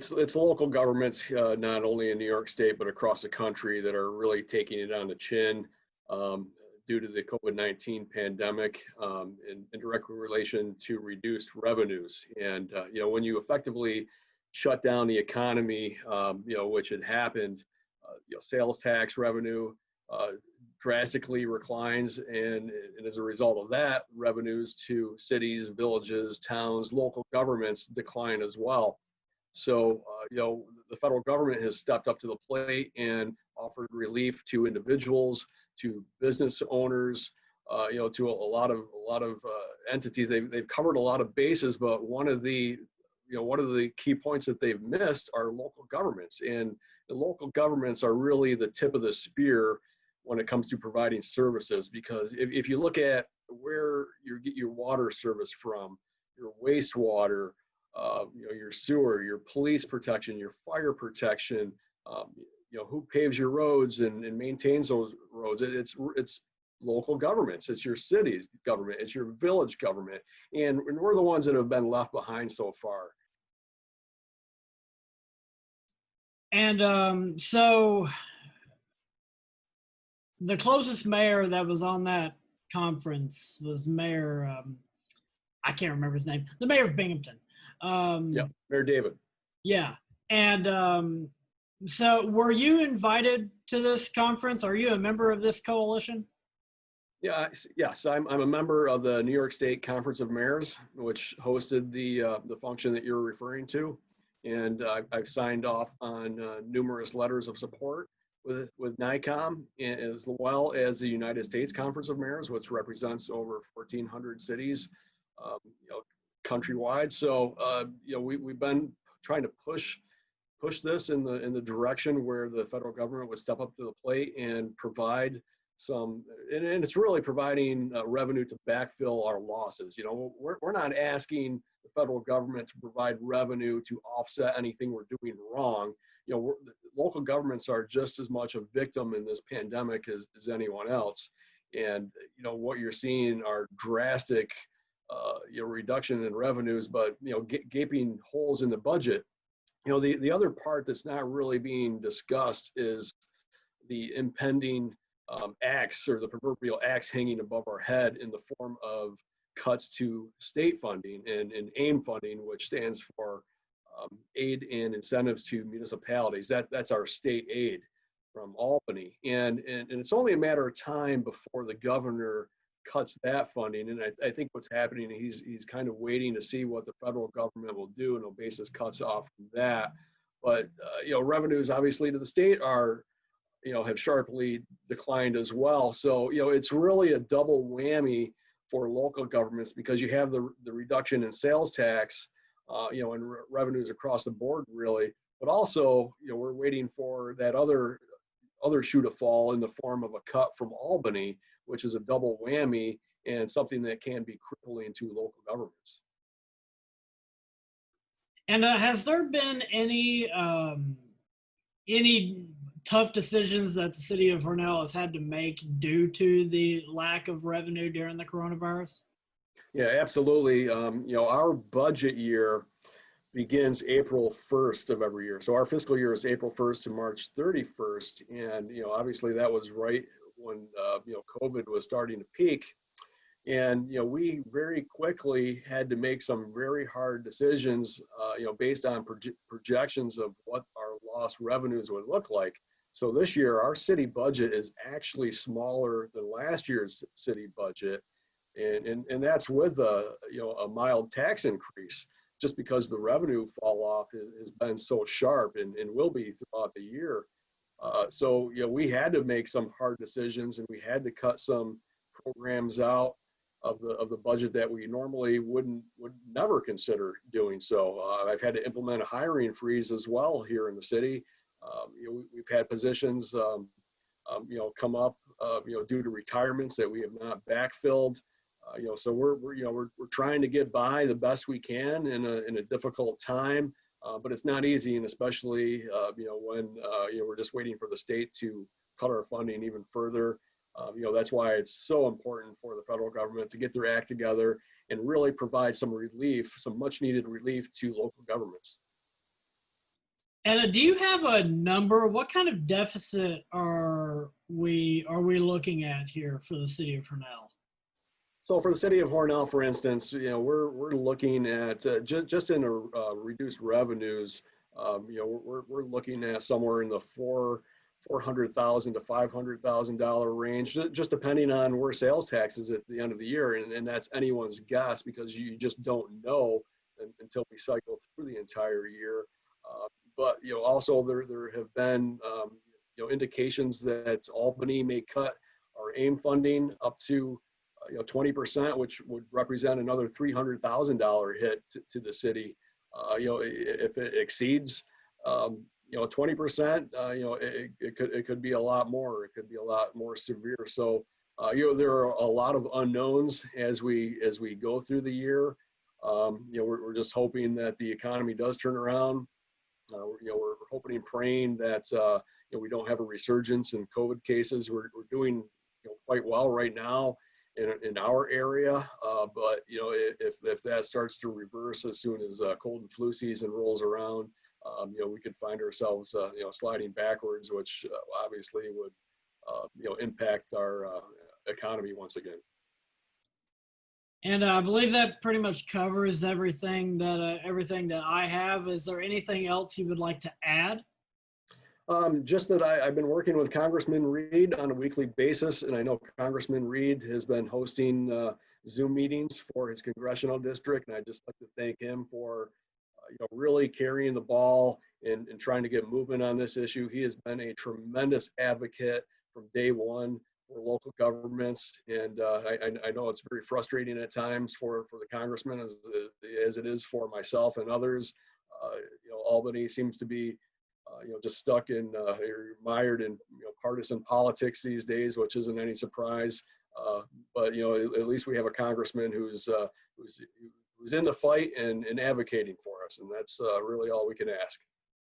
it's local governments, not only in New York State, but across the country that are really taking it on the chin um, due to the COVID-19 pandemic in direct relation to reduced revenues. And, when you effectively shut down the economy, which had happened, sales tax revenue drastically reclines. And as a result of that, revenues to cities, villages, towns, local governments decline as well. So, the federal government has stepped up to the plate and offered relief to individuals, to business owners, to a lot of entities. They've covered a lot of bases, but one of the key points that they've missed are local governments, and the local governments are really the tip of the spear when it comes to providing services. Because if you look at where you get your water service from, your wastewater, your sewer, your police protection, your fire protection, who paves your roads and maintains those roads. It's local governments. It's your city's government. It's your village government. And we're the ones that have been left behind so far. And so the closest mayor that was on that conference was Mayor, I can't remember his name, the mayor of Binghamton. Mayor David. Yeah. And so were you invited to this conference? Are you a member of this coalition? Yes, I'm a member of the New York State Conference of Mayors, which hosted the function that you're referring to. And I've signed off on numerous letters of support with NICOM, as well as the United States Conference of Mayors, which represents over 1,400 cities countrywide. So we've been trying to push this in the direction where the federal government would step up to the plate and provide some, and it's really providing revenue to backfill our losses. We're not asking the federal government to provide revenue to offset anything we're doing wrong. Local governments are just as much a victim in this pandemic as anyone else. And what you're seeing are drastic reduction in revenues, but gaping holes in the budget. The other part that's not really being discussed is the impending axe, or the proverbial axe hanging above our head, in the form of cuts to state funding and AIM funding, which stands for aid and incentives to municipalities. That's our state aid from Albany, and it's only a matter of time before the governor cuts that funding. And I think what's happening, he's kind of waiting to see what the federal government will do, and he'll base his cuts off of that. But revenues obviously to the state are have sharply declined as well. So it's really a double whammy for local governments, because you have the reduction in sales tax, and revenues across the board, really. But also, we're waiting for that other shoe to fall in the form of a cut from Albany, which is a double whammy and something that can be crippling to local governments. And has there been any tough decisions that the city of Hornell has had to make due to the lack of revenue during the coronavirus? Yeah, absolutely. Our budget year begins April 1st of every year. So our fiscal year is April 1st to March 31st. And, obviously that was right when, COVID was starting to peak. And, we very quickly had to make some very hard decisions, based on projections of what our lost revenues would look like. So this year, our city budget is actually smaller than last year's city budget. And that's with a mild tax increase, just because the revenue fall off has been so sharp and will be throughout the year. So we had to make some hard decisions, and we had to cut some programs out of the budget that we normally would never consider doing so. I've had to implement a hiring freeze as well here in the city. We've had positions come up due to retirements that we have not backfilled. So we're trying to get by the best we can in a difficult time, but it's not easy, and especially when we're just waiting for the state to cut our funding even further. That's why it's so important for the federal government to get their act together and really provide some relief, some much needed relief to local governments. And do you have a number? What kind of deficit are we looking at here for the city of Hornell? So for the city of Hornell, for instance, we're looking at just in reduced revenues. We're looking at somewhere in the $400,000 to $500,000 range, just depending on where sales tax is at the end of the year, and that's anyone's guess because you just don't know until we cycle through the entire year. But also there have been indications that Albany may cut our AIM funding up to 20%, which would represent another $300,000 hit to the city. If it exceeds 20%, it could be a lot more. It could be a lot more severe. So there are a lot of unknowns as we go through the year. We're just hoping that the economy does turn around. We're hoping and praying that we don't have a resurgence in COVID cases. We're doing quite well right now in our area, but if that starts to reverse as soon as cold and flu season rolls around, we could find ourselves sliding backwards, which obviously would impact our economy once again. And I believe that pretty much covers everything that I have. Is there anything else you would like to add? Just that I've been working with Congressman Reed on a weekly basis, and I know Congressman Reed has been hosting Zoom meetings for his congressional district, and I'd just like to thank him for really carrying the ball and trying to get movement on this issue. He has been a tremendous advocate from day one for local governments, and I know it's very frustrating at times for the congressman as it is for myself and others. Albany seems to be just stuck in mired in partisan politics these days, which isn't any surprise. But at least we have a congressman who's in the fight and advocating for us, and that's really all we can ask.